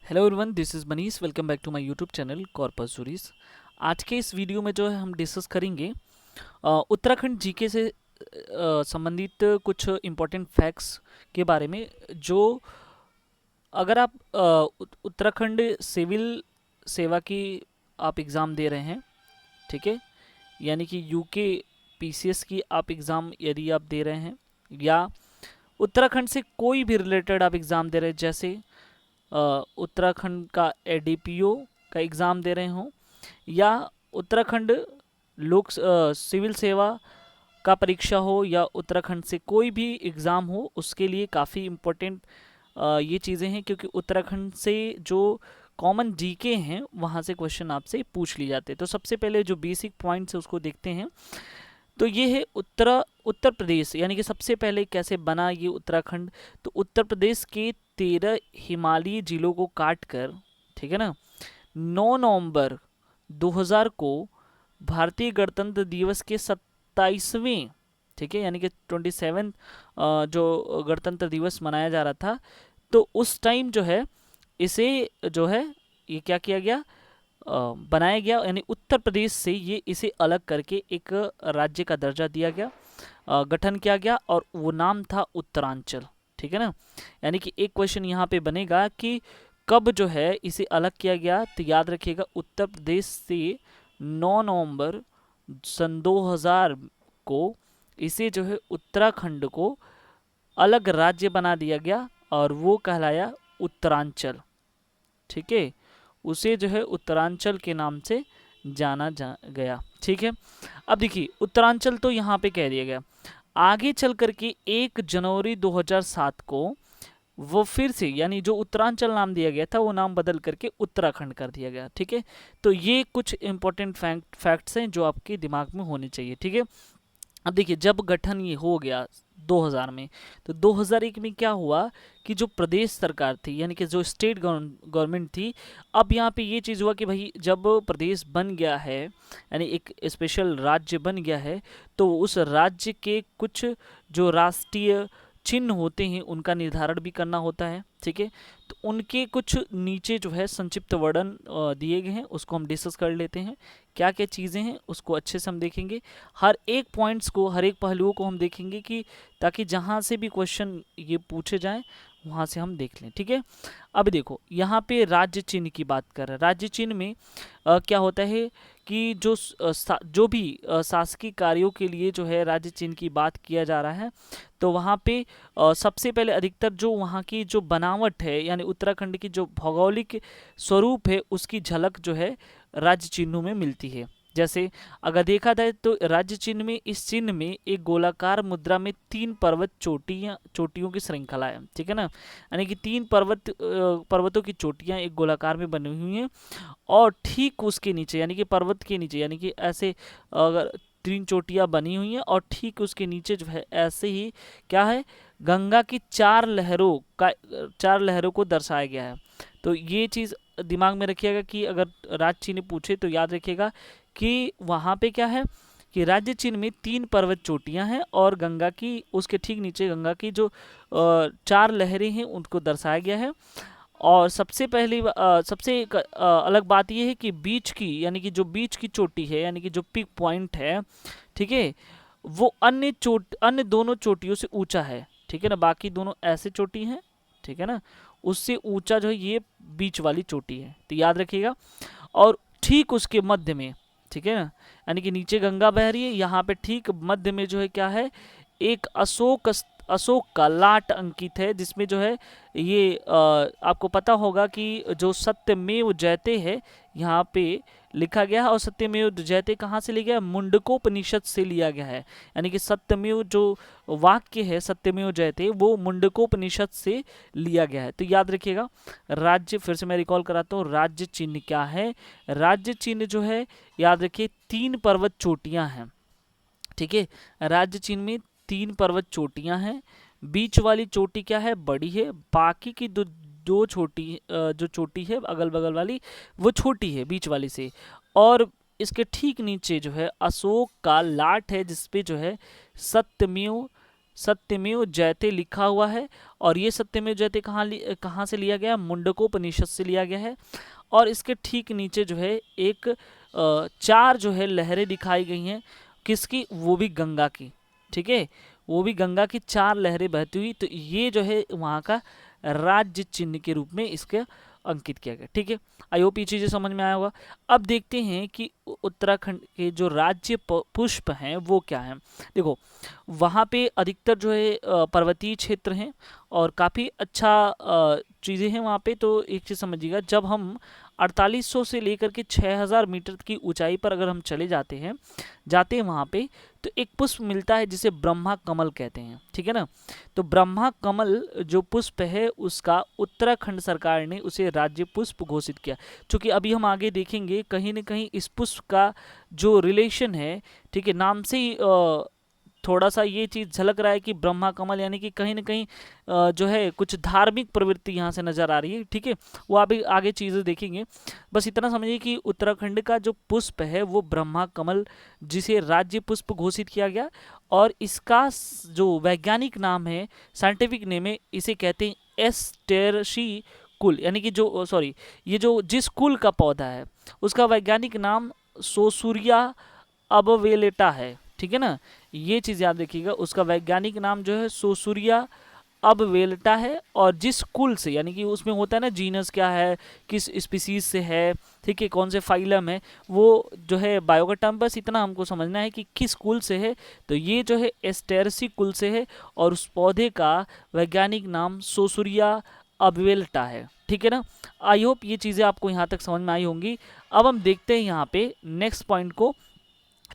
Hello everyone, this is Manish. Welcome back to my YouTube channel Corpus Juris. आज के इस video में जो है हम डिस्कस करेंगे उत्तराखंड जीके से संबंधित कुछ इम्पोर्टेंट फैक्ट्स के बारे में। जो अगर आप उत्तराखंड सिविल सेवा की आप एग्ज़ाम दे रहे हैं, ठीक है, यानी कि यूके पीसीएस की आप एग्ज़ाम यदि आप दे रहे हैं, या उत्तराखंड से कोई भी रिलेटेड आप एग्ज़ाम दे रहे हैं, जैसे उत्तराखंड का एडीपीओ का एग्ज़ाम दे रहे हों, या उत्तराखंड सिविल सेवा का परीक्षा हो, या उत्तराखंड से कोई भी एग्ज़ाम हो, उसके लिए काफ़ी इम्पोर्टेंट ये चीज़ें हैं, क्योंकि उत्तराखंड से जो कॉमन जीके हैं वहाँ से क्वेश्चन आपसे पूछ लिए जाते हैं। तो सबसे पहले जो बेसिक पॉइंट्स है उसको देखते हैं। तो ये है उत्तर प्रदेश, यानी कि सबसे पहले कैसे बना ये उत्तराखंड। तो उत्तर प्रदेश के 13 हिमालयी जिलों को काट कर, ठीक है ना, 9 नवंबर 2000 को भारतीय गणतंत्र दिवस के 27वें, ठीक है, यानी कि 27 जो गणतंत्र दिवस मनाया जा रहा था, तो उस टाइम जो है इसे जो है ये क्या किया गया, बनाया गया, यानी उत्तर प्रदेश से ये इसे अलग करके एक राज्य का दर्जा दिया गया, गठन किया गया, और वो नाम था उत्तरांचल। ठीक है ना। यानी कि एक क्वेश्चन यहाँ पे बनेगा कि कब जो है इसे अलग किया गया, तो याद रखिएगा उत्तर प्रदेश से 9 नवंबर सन 2000 को इसे जो है उत्तराखंड को अलग राज्य बना दिया गया, और वो कहलाया उत्तरांचल। ठीक है, उसे जो है उत्तरांचल के नाम से जाना गया। ठीक है, अब देखिए उत्तरांचल तो यहाँ पे कह दिया गया। आगे चल करके 1 जनवरी 2007 को वो फिर से, यानी जो उत्तरांचल नाम दिया गया था वो नाम बदल करके उत्तराखंड कर दिया गया। ठीक है, तो ये कुछ इंपॉर्टेंट फैक्ट्स हैं जो आपके दिमाग में होने चाहिए। ठीक है, अब देखिए जब गठन ये हो गया 2000 में, तो 2001 में क्या हुआ कि जो प्रदेश सरकार थी, यानी कि जो स्टेट गवर्नमेंट थी, अब यहाँ पे ये चीज़ हुआ कि भाई जब प्रदेश बन गया है, यानी एक स्पेशल राज्य बन गया है, तो उस राज्य के कुछ जो राष्ट्रीय चिन्ह होते हैं उनका निर्धारण भी करना होता है। ठीक है, तो उनके कुछ नीचे जो है संक्षिप्त वर्णन दिए गए हैं, उसको हम डिस्कस कर लेते हैं। क्या क्या चीज़ें हैं उसको अच्छे से हम देखेंगे, हर एक पॉइंट्स को, हर एक पहलुओं को हम देखेंगे, कि ताकि जहाँ से भी क्वेश्चन ये पूछे जाएं वहाँ से हम देख लें। ठीक है, अब देखो यहाँ पे राज्य चिन्ह की बात कर रहे हैं। राज्य चिन्ह में क्या होता है कि जो भी शासकीय कार्यों के लिए जो है राज्य चिन्ह की बात किया जा रहा है, तो वहाँ पे सबसे पहले अधिकतर जो वहाँ की जो बनावट है, यानी उत्तराखंड की जो भौगोलिक स्वरूप है, उसकी झलक जो है राज्य चिन्हों में मिलती है। जैसे अगर देखा जाए तो राज्य चिन्ह में, इस चिन्ह में एक गोलाकार मुद्रा में 3 चोटियों की श्रृंखला है। ठीक है ना, यानी कि 3 पर्वतों की चोटियां एक गोलाकार में बनी हुई हैं, और ठीक उसके नीचे, यानी कि पर्वत के नीचे, यानी कि ऐसे अगर 3 चोटियां बनी हुई हैं, और ठीक उसके नीचे जो है ऐसे ही क्या है, गंगा की 4 लहरों को दर्शाया गया है। तो ये चीज़ दिमाग में रखिएगा कि अगर राज्य चिन्ह पूछे तो याद रखिएगा कि वहाँ पे क्या है कि राज्य चिन्ह में 3 पर्वत चोटियाँ हैं, और गंगा की, उसके ठीक नीचे गंगा की जो 4 लहरें हैं उनको दर्शाया गया है। और सबसे एक अलग बात यह है कि बीच की, यानी कि जो बीच की चोटी है, यानी कि जो पीक पॉइंट है, ठीक है, वो अन्य दोनों चोटियों से ऊंचा है। ठीक है ना, बाकी दोनों ऐसे चोटी हैं, ठीक है ना, उससे ऊंचा जो है ये बीच वाली चोटी है, तो याद रखिएगा। और ठीक उसके मध्य में, ठीक है ना, यानी कि नीचे गंगा बह रही है, यहाँ पे ठीक मध्य में जो है क्या है, एक अशोक का लाट अंकित है, जिसमें जो है ये आपको पता होगा कि जो सत्यमेव जयते है यहाँ पे लिखा गया है, और सत्यमेव जयते कहाँ से लिया गया है, मुंडकोपनिषद से लिया गया है। यानी कि सत्यमेव जो वाक्य है, सत्यमेव जयते, वो मुंडकोपनिषद से लिया गया है। तो याद रखिएगा राज्य, फिर से मैं रिकॉल कराता हूँ, राज्य चिन्ह क्या है। राज्य चिन्ह जो है याद रखिए 3 पर्वत चोटियाँ हैं। ठीक है, राज्य चिन्ह में 3 पर्वत चोटियां हैं। बीच वाली चोटी क्या है, बड़ी है, बाकी की दो छोटी, जो चोटी है अगल बगल वाली, वो छोटी है बीच वाली से। और इसके ठीक नीचे जो है अशोक का लाट है, जिसपे जो है सत्यमेव सत्यमेव जयते लिखा हुआ है, और ये सत्यमेव जयते कहाँ से लिया गया? मुंडकोपनिषद से लिया गया है। और इसके ठीक नीचे जो है एक चार जो है लहरें दिखाई गई हैं, किसकी? वो भी गंगा की, ठीक है, वो भी गंगा की चार लहरें बहती हुई। तो ये जो है वहाँ का राज्य चिन्ह के रूप में इसके अंकित किया गया, ठीक है। आई होप ये चीज़ें समझ में आया होगा। अब देखते हैं कि उत्तराखंड के जो राज्य पुष्प हैं वो क्या हैं। देखो वहाँ पे अधिकतर जो है पर्वतीय क्षेत्र हैं और काफ़ी अच्छा चीज़ें हैं वहाँ पे। तो एक चीज़ समझिएगा, जब हम 4800 से लेकर के 6000 मीटर की ऊंचाई पर अगर हम चले जाते हैं वहाँ पे, तो एक पुष्प मिलता है जिसे ब्रह्मा कमल कहते हैं, ठीक है ना। तो ब्रह्मा कमल जो पुष्प है उसका उत्तराखंड सरकार ने उसे राज्य पुष्प घोषित किया। क्योंकि अभी हम आगे देखेंगे कहीं ना कहीं इस पुष्प का जो रिलेशन है, ठीक है, नाम से ही थोड़ा सा ये चीज़ झलक रहा है कि ब्रह्मा कमल यानी कि कहीं ना कहीं जो है कुछ धार्मिक प्रवृत्ति यहाँ से नज़र आ रही है, ठीक है। वो अभी आगे चीज़ें देखेंगे। बस इतना समझिए कि उत्तराखंड का जो पुष्प है वो ब्रह्मा कमल, जिसे राज्य पुष्प घोषित किया गया। और इसका जो वैज्ञानिक नाम है, साइंटिफिक नेम है, इसे कहते हैं एस्टेरसी कुल, यानी कि जो सॉरी ये जो जिस कुल का पौधा है उसका वैज्ञानिक नाम सोसूरिया अबवेलेटा है, ठीक है ना। ये चीज़ याद रखिएगा, उसका वैज्ञानिक नाम जो है सोसूरिया अबवेलेटा है। और जिस कुल से, यानी कि उसमें होता है ना जीनस क्या है, किस स्पीसीज से है, ठीक है, कौन से फाइलम है, वो जो है बायो का टर्म, बस इतना हमको समझना है कि किस कुल से है। तो ये जो है एस्टेरसी कुल से है और उस पौधे का वैज्ञानिक नाम सोसूरिया अबवेलेटा है, ठीक है ना। आई होप ये चीज़ें आपको यहाँ तक समझ में आई होंगी। अब हम देखते हैं यहाँ पे नेक्स्ट पॉइंट को।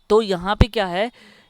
तो यहाँ पे क्या है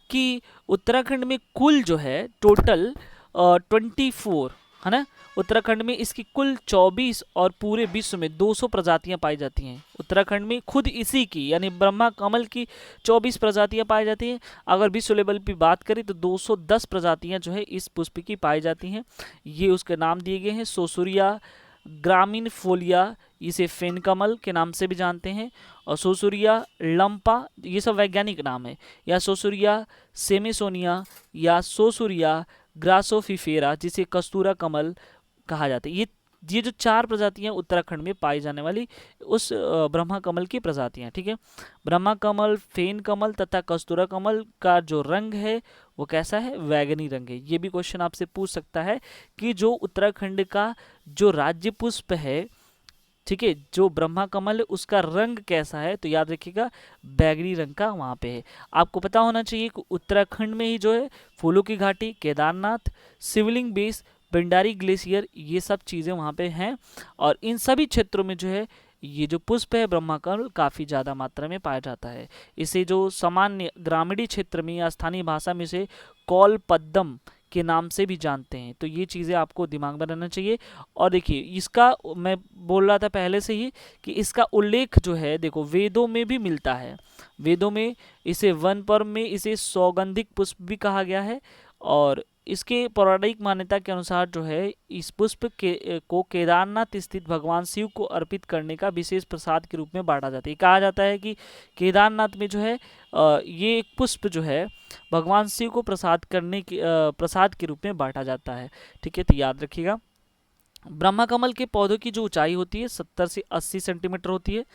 कि उत्तराखंड में कुल जो है टोटल 24 है ना। उत्तराखंड में इसकी कुल 24 और पूरे विश्व में 200 प्रजातियां पाई जाती हैं। उत्तराखंड में खुद इसी की यानी ब्रह्मा कमल की 24 प्रजातियां पाई जाती हैं। अगर विश्व लेवल पे बात करें तो 210 प्रजातियां जो है इस पुष्प की पाई जाती हैं। ये उसके नाम दिए गए हैं, सोसूरिया ग्रामीण फोलिया, इसे फेन कमल के नाम से भी जानते हैं, और सोसूरिया लंपा, ये सब वैज्ञानिक नाम है, या सोसूरिया सेमिसोनिया या सोसूरिया ग्रासोफिफेरा, जिसे कस्तूरा कमल कहा जाता है। ये जो चार प्रजातियां उत्तराखंड में पाई जाने वाली उस ब्रह्मा कमल की प्रजातियां, ठीक है। ब्रह्मा कमल, फेन कमल तथा कस्तूरा कमल का जो रंग है वो कैसा है? वैगनी रंग है। ये भी क्वेश्चन आपसे पूछ सकता है कि जो उत्तराखंड का जो राज्य पुष्प है, ठीक है, जो ब्रह्मा कमल है उसका रंग कैसा है? तो याद रखिएगा बैगनी रंग का वहाँ पे है। आपको पता होना चाहिए कि उत्तराखंड में ही जो है फूलों की घाटी, केदारनाथ, शिवलिंग बेस, पिंडारी ग्लेशियर, ये सब चीज़ें वहाँ पे हैं। और इन सभी क्षेत्रों में जो है ये जो पुष्प है ब्रह्मा कमल काफ़ी ज़्यादा मात्रा में पाया जाता है। इसे जो सामान्य ग्रामीण क्षेत्र में या स्थानीय भाषा में इसे कौल पद्दम के नाम से भी जानते हैं। तो ये चीज़ें आपको दिमाग में रहना चाहिए। और देखिए इसका मैं बोल रहा था पहले से ही कि इसका उल्लेख जो है देखो वेदों में भी मिलता है। वेदों में इसे वन पर्व में इसे सौगंधिक पुष्प भी कहा गया है। और इसके पौराणिक मान्यता के अनुसार जो है इस पुष्प को केदारनाथ स्थित भगवान शिव को अर्पित करने का विशेष प्रसाद के रूप में बांटा जाता है। कहा जाता है कि केदारनाथ में जो है ये एक पुष्प जो है भगवान शिव को प्रसाद के रूप में बांटा जाता है, ठीक है। तो याद रखिएगा ब्रह्मा कमल के पौधों की जो ऊंचाई होती है 70 से 80 सेंटीमीटर होती है।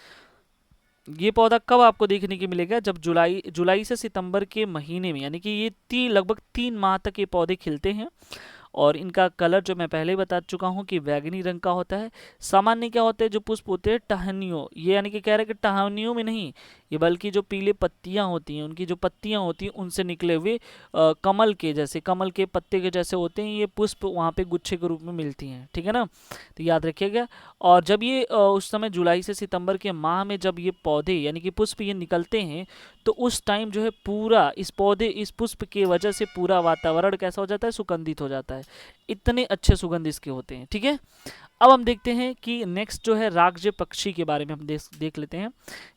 ये पौधा कब आपको देखने को मिलेगा? जब जुलाई से सितंबर के महीने में, यानी कि ये लगभग 3 माह तक ये पौधे खिलते हैं। और इनका कलर जो मैं पहले ही बता चुका हूँ कि बैगनी रंग का होता है। सामान्य क्या होता है जो पुष्प होते हैं टहनियों, ये यानी कि कह रहे हैं कि टहनियों में नहीं, ये बल्कि जो पीले पत्तियाँ होती हैं उनकी जो पत्तियाँ होती हैं उनसे निकले हुए कमल के जैसे, कमल के पत्ते के जैसे होते हैं ये पुष्प वहाँ पे गुच्छे के रूप में मिलती हैं, ठीक है ना। तो याद रखिएगा। और जब ये उस समय जुलाई से सितंबर के माह में जब ये पौधे यानी कि पुष्प ये निकलते हैं तो उस टाइम जो है पूरा इस पुष्प के वजह से पूरा वातावरण कैसा हो जाता है? सुगंधित हो जाता है। इतने अच्छे सुगंध इसके होते हैं, ठीक है। अब हम देखते हैं कि नेक्स्ट जो है राज्य पक्षी के बारे में हम देख लेते हैं।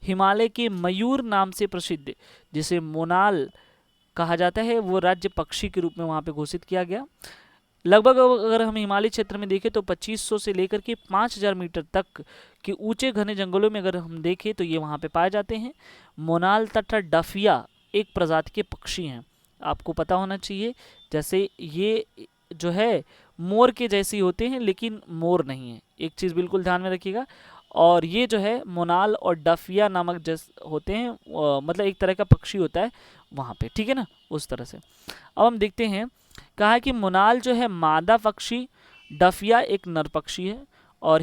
हिमालय के मयूर नाम से प्रसिद्ध जिसे मोनाल कहा जाता है वो राज्य पक्षी के रूप में वहाँ पे घोषित किया गया। लगभग अगर हम हिमालय क्षेत्र में देखें तो 2500 से लेकर के 5000 मीटर तक के ऊंचे घने जंगलों में अगर हम देखें तो ये वहाँ पे पाए जाते हैं। मोनाल तथा डफिया एक प्रजाति के पक्षी हैं। आपको पता होना चाहिए। जैसे ये जो है मोर के जैसी होते हैं लेकिन मोर नहीं है, एक चीज़ बिल्कुल ध्यान में रखिएगा। और ये जो है मोनाल और डफिया नामक जैस होते हैं, मतलब एक तरह का पक्षी होता है वहाँ पे, ठीक है ना, उस तरह से। अब हम देखते हैं, कहा है कि मोनाल जो है मादा पक्षी, डफिया एक नर पक्षी है, और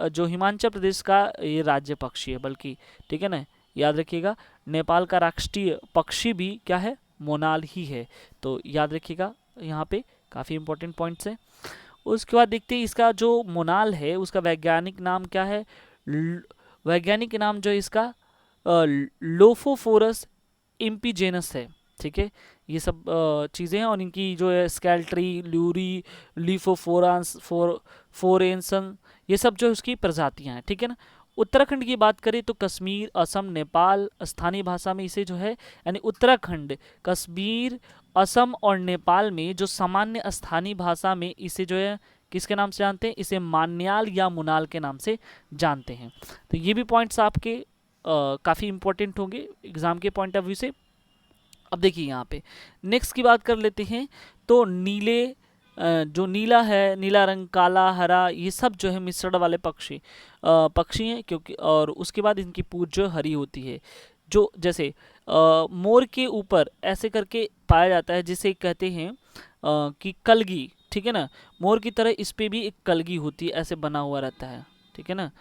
जो हिमाचल प्रदेश का ये राज्य पक्षी है बल्कि, ठीक है ना, याद रखिएगा। नेपाल का राष्ट्रीय पक्षी भी क्या है, मोनाल ही है, तो याद रखिएगा यहाँ पे, काफ़ी इंपॉर्टेंट पॉइंट्स हैं। उसके बाद देखते हैं इसका जो मोनाल है उसका वैज्ञानिक नाम क्या है। वैज्ञानिक नाम जो है इसका लोफोफोरस इम्पीजेनस है, ठीक है। ये सब चीज़ें हैं, और इनकी जो है स्केल्ट्री, ल्यूरी, लीफोफोरांस, फोरेंसन, ये सब जो है उसकी प्रजातियां हैं, ठीक है ना। उत्तराखंड की बात करें तो कश्मीर, असम, नेपाल, स्थानीय भाषा में इसे जो है, यानी उत्तराखंड, कश्मीर, असम और नेपाल में जो सामान्य स्थानीय भाषा में इसे जो है किसके नाम से जानते हैं, इसे मान्याल या मुनाल के नाम से जानते हैं। तो ये भी पॉइंट्स आपके काफ़ी इंपॉर्टेंट होंगे एग्जाम के पॉइंट ऑफ व्यू से। अब देखिए यहाँ पे नेक्स्ट की बात कर लेते हैं, तो नीले जो नीला है, नीला रंग, काला, हरा, ये सब जो है मिश्रण वाले पक्षी हैं, क्योंकि और उसके बाद इनकी पूंछ जो हरी होती है, जो जैसे मोर के ऊपर ऐसे करके पाया जाता है, जिसे कहते हैं कि कलगी, ठीक है ना। मोर की तरह इस पे भी एक कलगी होती है, ऐसे बना हुआ रहता है, ठीक है ना,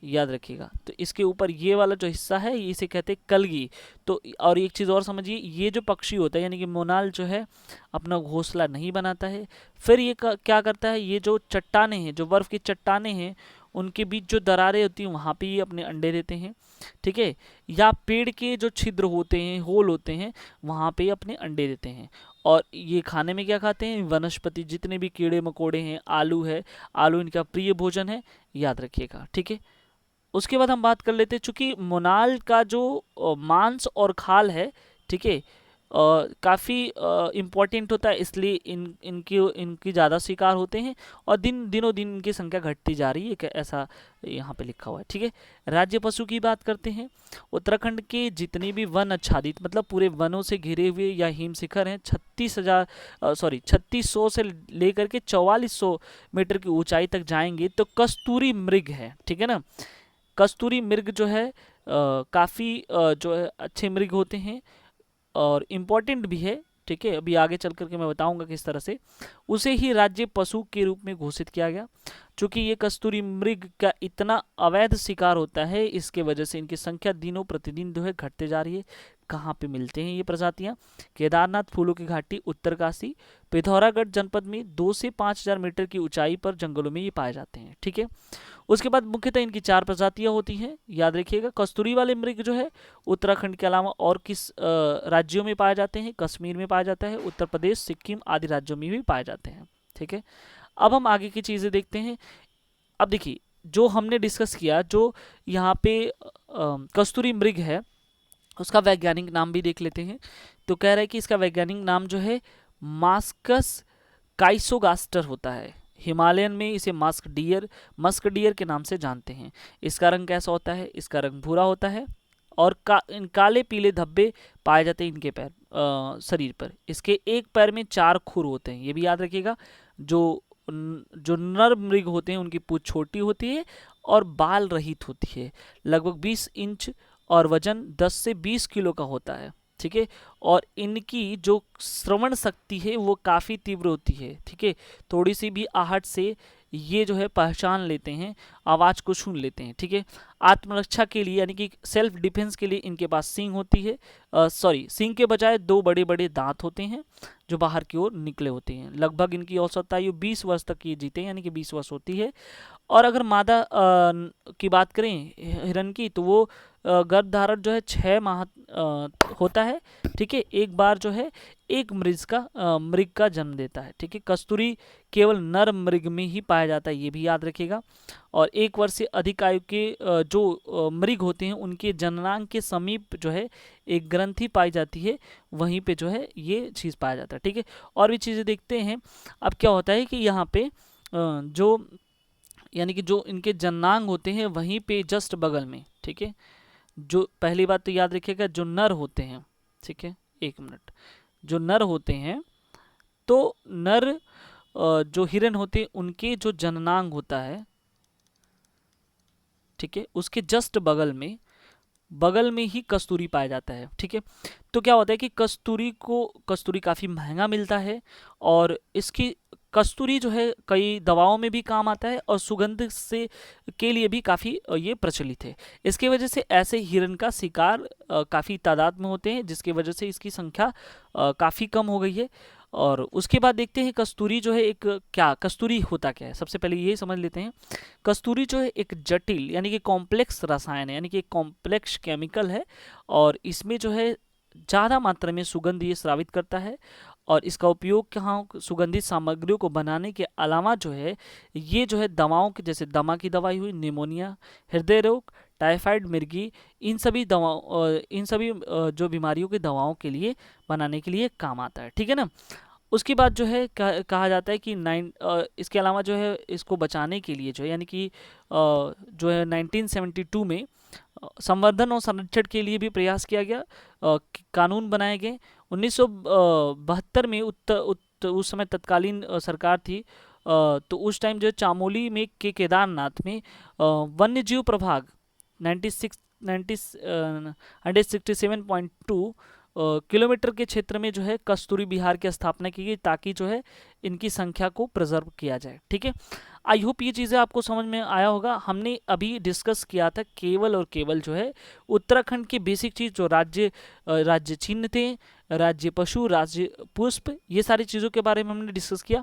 याद रखिएगा। तो इसके ऊपर ये वाला जो हिस्सा है इसे कहते हैं कलगी। तो और एक चीज़ और समझिए, ये जो पक्षी होता है यानी कि मोनाल जो है अपना घोंसला नहीं बनाता है, फिर ये क्या करता है, ये जो चट्टानें हैं, जो बर्फ़ की चट्टानें हैं, उनके बीच जो दरारें होती हैं वहाँ पे ये अपने अंडे देते हैं, ठीक है। या पेड़ के जो छिद्र होते हैं, होल होते हैं, वहाँ पे अपने अंडे देते हैं। और ये खाने में क्या खाते हैं, वनस्पति, जितने भी कीड़े मकोड़े हैं, आलू है, आलू इनका प्रिय भोजन है, याद रखिएगा, ठीक है। उसके बाद हम बात कर लेते हैं, चूंकि मोनाल का जो मांस और खाल है, ठीक है, काफ़ी इम्पोर्टेंट होता है, इसलिए इनकी ज़्यादा शिकार होते हैं, और दिनों दिन इनकी संख्या घटती जा रही है, ऐसा यहाँ पे लिखा हुआ है, ठीक है। राज्य पशु की बात करते हैं। उत्तराखंड के जितने भी वन आच्छादित, मतलब पूरे वनों से घिरे हुए या हिम शिखर हैं, 3600 से लेकर के 4400 मीटर की ऊंचाई तक जाएंगे तो कस्तूरी मृग है, ठीक है ना। कस्तूरी मृग जो है काफ़ी जो है अच्छे मृग होते हैं और इम्पॉर्टेंट भी है, ठीक है। अभी आगे चल करके मैं बताऊंगा किस तरह से उसे ही राज्य पशु के रूप में घोषित किया गया। चूंकि ये कस्तूरी मृग का इतना अवैध शिकार होता है, इसके वजह से इनकी संख्या दिनों प्रतिदिन जो है घटते जा रही है। कहाँ पे मिलते हैं ये प्रजातियाँ, केदारनाथ, फूलों की घाटी, उत्तरकाशी, पिथौरागढ़ जनपद में 2 से 5000 मीटर की ऊंचाई पर जंगलों में ये पाए जाते हैं, ठीक है। उसके बाद मुख्यतः इनकी 4 प्रजातियां होती हैं, याद रखिएगा। कस्तूरी वाले मृग जो है उत्तराखंड के अलावा और किस राज्यों में पाए जाते हैं, कश्मीर में पाया जाता है, उत्तर प्रदेश, सिक्किम आदि राज्यों में भी पाए जाते हैं, ठीक है। अब हम आगे की चीज़ें देखते हैं। अब देखिए जो हमने डिस्कस किया, जो यहाँ पे कस्तूरी मृग है उसका वैज्ञानिक नाम भी देख लेते हैं। तो कह रहा है कि इसका वैज्ञानिक नाम जो है मास्कस काइसोगास्टर होता है। हिमालयन में इसे मस्क डियर के नाम से जानते हैं। इसका रंग कैसा होता है, इसका रंग भूरा होता है, और काले पीले धब्बे पाए जाते हैं इनके शरीर पर। इसके एक पैर में 4 खुर होते हैं, ये भी याद रखिएगा। जो नर मृग होते हैं उनकी पूंछ छोटी होती है और बाल रहित होती है, लगभग 20 इंच, और वजन 10 से 20 किलो का होता है, ठीक है। और इनकी जो श्रवण शक्ति है वो काफ़ी तीव्र होती है, ठीक है। थोड़ी सी भी आहट से ये जो है पहचान लेते हैं, आवाज़ को सुन लेते हैं, ठीक है। आत्मरक्षा के लिए यानी कि सेल्फ डिफेंस के लिए इनके पास सींग होती है, सींग के बजाय 2 बड़े बड़े दांत होते हैं जो बाहर की ओर निकले होते हैं। लगभग इनकी औसत आयु 20 वर्ष तक ये जीते हैं, यानी कि 20 वर्ष होती है। और अगर मादा की बात करें हिरन की, तो वो गर्भधारण जो है 6 माह होता है, ठीक है। एक बार जो है एक मृग का जन्म देता है, ठीक है। कस्तूरी केवल नर मृग में ही पाया जाता है, ये भी याद रखिएगा। और 1 वर्ष से अधिक आयु के जो मृग होते हैं उनके जननांग के समीप जो है एक ग्रंथि पाई जाती है, वहीं पे जो है ये चीज़ पाया जाता है, ठीक है। और भी चीज़ें देखते हैं। अब क्या होता है कि यहाँ पे जो यानी कि जो इनके जननांग होते हैं वहीं पे जस्ट बगल में, ठीक है। जो पहली बात तो याद रखिएगा, जो नर होते हैं, ठीक है, 1 मिनट, जो नर होते हैं, तो नर जो हिरण होते हैं उनके जो जननांग होता है, ठीक है, उसके जस्ट बगल में ही कस्तूरी पाया जाता है। ठीक है, तो क्या होता है कि कस्तूरी काफ़ी महंगा मिलता है, और इसकी कस्तूरी जो है कई दवाओं में भी काम आता है और सुगंध से के लिए भी काफ़ी ये प्रचलित है। इसके वजह से ऐसे हिरन का शिकार काफ़ी तादाद में होते हैं, जिसकी वजह से इसकी संख्या काफ़ी कम हो गई है। और उसके बाद देखते हैं कस्तूरी जो है एक क्या कस्तूरी होता क्या है। सबसे पहले ये समझ लेते हैं, कस्तूरी जो है एक जटिल यानी कि कॉम्प्लेक्स रसायन है, यानी कि एक कॉम्प्लेक्स केमिकल है, और इसमें जो है ज़्यादा मात्रा में सुगंध ये स्रावित करता है। और इसका उपयोग कहाँ सुगंधित सामग्रियों को बनाने के अलावा जो है ये जो है दवाओं के, जैसे दमा की दवाई हुई, निमोनिया, हृदय रोग, टाइफाइड, मिर्गी, इन सभी जो बीमारियों की दवाओं के लिए बनाने के लिए काम आता है। ठीक है ना। उसके बाद जो है कहा जाता है कि इसके अलावा जो है इसको बचाने के लिए जो है यानी कि जो है 1972 में संवर्धन और संरक्षण के लिए भी प्रयास किया गया, कानून बनाए गए। 1972 में उस समय तत्कालीन सरकार थी, तो उस टाइम जो चामोली में के केदारनाथ में वन्य जीव प्रभाग 167.2 किलोमीटर के क्षेत्र में जो है कस्तूरी विहार की स्थापना की गई, ताकि जो है इनकी संख्या को प्रिजर्व किया जाए। ठीक है, आई होप ये चीज़ें आपको समझ में आया होगा। हमने अभी डिस्कस किया था केवल और केवल जो है उत्तराखंड की बेसिक चीज़, जो राज्य चिन्ह थे, राज्य पशु, राज्य पुष्प, ये सारी चीज़ों के बारे में हमने डिस्कस किया।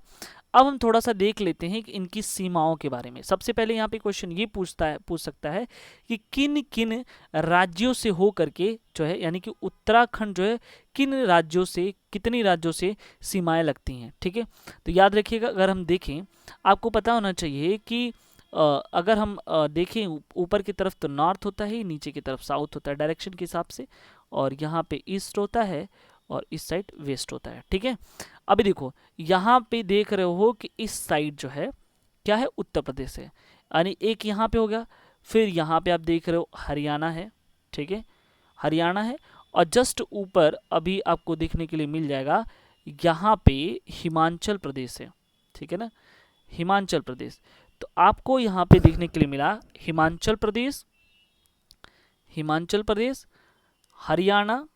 अब हम थोड़ा सा देख लेते हैं कि इनकी सीमाओं के बारे में। सबसे पहले यहाँ पे क्वेश्चन ये पूछ सकता है कि किन किन राज्यों से हो करके जो है यानी कि उत्तराखंड जो है किन राज्यों से, कितनी राज्यों से सीमाएं लगती हैं। ठीक है, तो याद रखिएगा, अगर हम देखें, आपको पता होना चाहिए कि अगर हम देखें ऊपर की तरफ तो नॉर्थ होता है, नीचे की तरफ साउथ होता है डायरेक्शन के हिसाब से, और यहाँ पे ईस्ट होता है और इस साइड वेस्ट होता है। ठीक है, अभी देखो यहाँ पे देख रहे हो कि इस साइड जो है क्या है, उत्तर प्रदेश है, यानी एक यहाँ पे हो गया। फिर यहाँ पे आप देख रहे हो हरियाणा है। ठीक है, हरियाणा है, और जस्ट ऊपर अभी आपको देखने के लिए मिल जाएगा यहाँ पे हिमाचल प्रदेश है। ठीक है ना, हिमाचल प्रदेश। तो आपको यहाँ पे देखने के लिए मिला हिमाचल प्रदेश, हरियाणा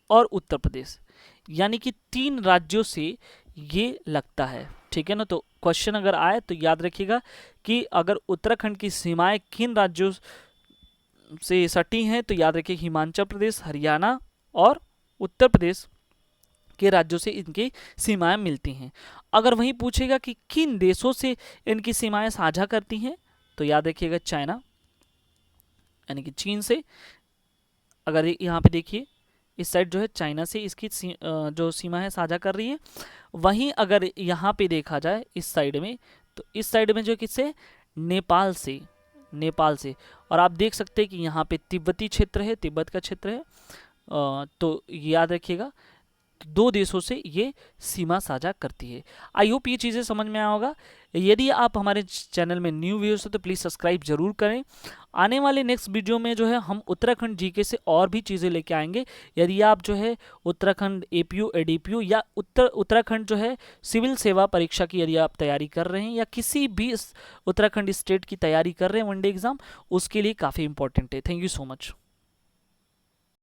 और उत्तर प्रदेश, यानी कि 3 राज्यों से ये लगता है। ठीक है ना, तो क्वेश्चन अगर आए तो याद रखिएगा कि अगर उत्तराखंड की सीमाएं किन राज्यों से सटी हैं, तो याद रखिए हिमाचल प्रदेश, हरियाणा और उत्तर प्रदेश के राज्यों से इनकी सीमाएं मिलती हैं। अगर वहीं पूछेगा कि किन देशों से इनकी सीमाएं साझा करती हैं, तो याद रखिएगा चाइना, यानी कि चीन से। अगर यहाँ पे देखिए इस साइड जो है चाइना से इसकी जो सीमा है साझा कर रही है। वहीं अगर यहाँ पे देखा जाए इस साइड में, तो इस साइड में जो किससे, नेपाल से। और आप देख सकते हैं कि यहाँ पे तिब्बती क्षेत्र है, तिब्बत का क्षेत्र है। तो याद रखिएगा 2 देशों से ये सीमा साझा करती है। आई होप ये चीज़ें समझ में आया होगा। यदि आप हमारे चैनल में न्यू व्यूअर्स हो तो प्लीज़ सब्सक्राइब जरूर करें। आने वाले नेक्स्ट वीडियो में जो है हम उत्तराखंड जीके से और भी चीज़ें लेके आएंगे। यदि आप जो है उत्तराखंड एपीयू, एडीपीयू या उत्तराखंड जो है सिविल सेवा परीक्षा की यदि आप तैयारी कर रहे हैं, या किसी भी उत्तराखंड स्टेट की तैयारी कर रहे हैं वनडे एग्जाम, उसके लिए काफ़ी इंपॉर्टेंट है। Thank you so much.